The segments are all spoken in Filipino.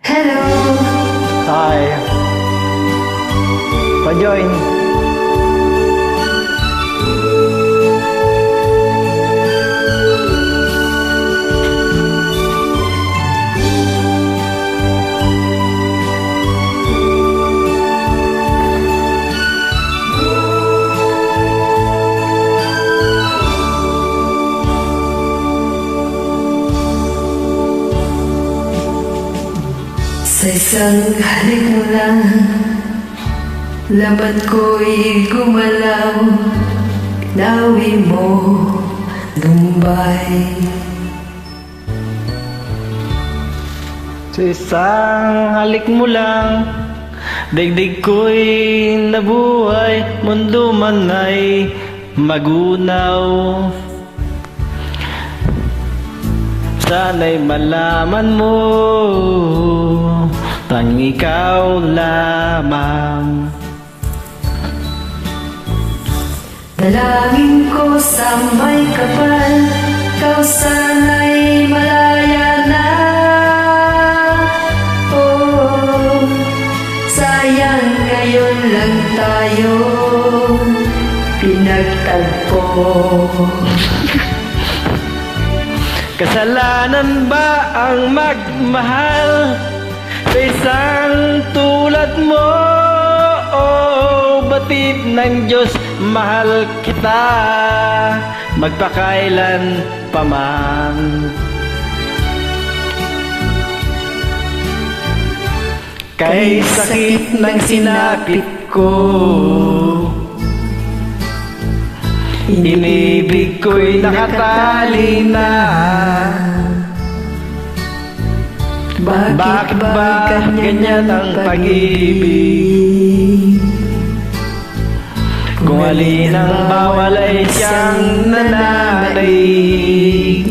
Hello. Hi. Pa-join. Sa isang halik mo lang, laman ko'y gumalaw. Nawi mo, lumbay. Sa isang halik mo lang, daigdig ko'y nabuhay. Mundo man ay magunaw. Sana'y malaman mo, tanging ikaw lamang. Dalangin ko sa may kapal, ikaw sana'y malaya na. Oh, sayang ngayon lang tayo pinagtagpo. Kasalanan ba ang magmahal sa isang tulad mo? Oh, batid ng Diyos, mahal kita magpakailan paman. Kay sakit ng sinapit ko, inibig ko'y nakatali na. Bakit ba ganyan ang pag-ibig? Kung alin ang bawal ay siyang nananaig.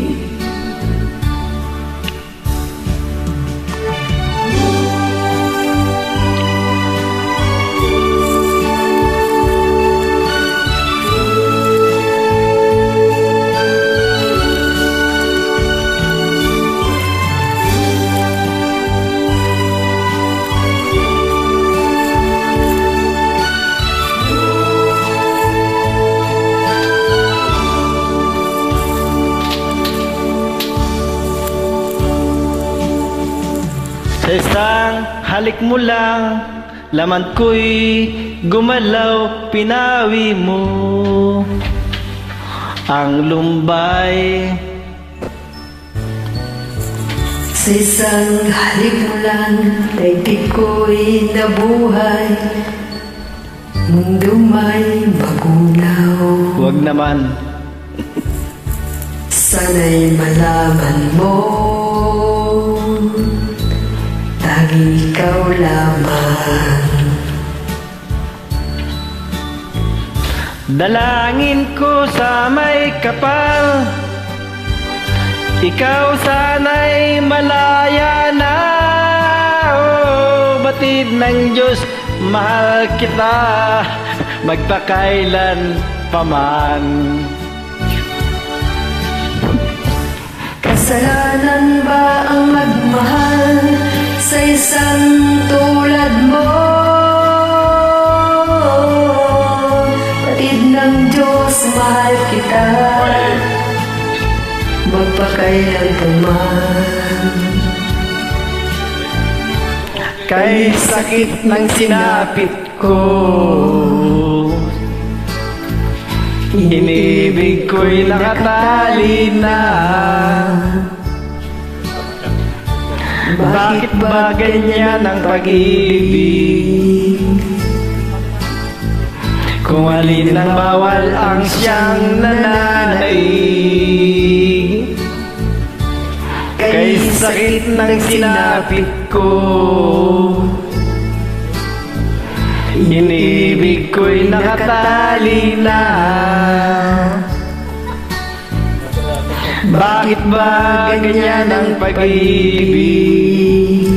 Sa isang halik mo lang, laman ko'y gumalaw. Pinawi mo ang lumbay. Sa isang halik mo lang, daigdig ko'y nabuhay. Mundo may magunaw. Huwag naman. Sana'y malaman mo, tanging ikaw lamang. Dalangin ko sa may kapal, ikaw sana'y malaya na. Oh, batid ng Diyos, mahal kita magpakailan paman. Kasalanan ba ang magmahal sa isang tulad mo? Batid ng Diyos, mahal kita magpakailan paman. Kay sakit ng sinapit ko, inibig ko'y nakatali na. Bakit ba ganyan ang pag-ibig? Kung alin ang bawal ang siyang nananaig. Kay sakit ng sinapit ko, inibig ko'y nakatali na. Bakit ba ganyan ang pag-ibig?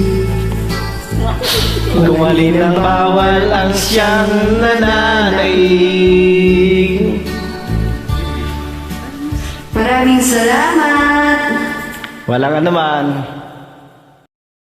Kung alin ang bawal ang siyang nananaig. Maraming salamat. Walang anuman.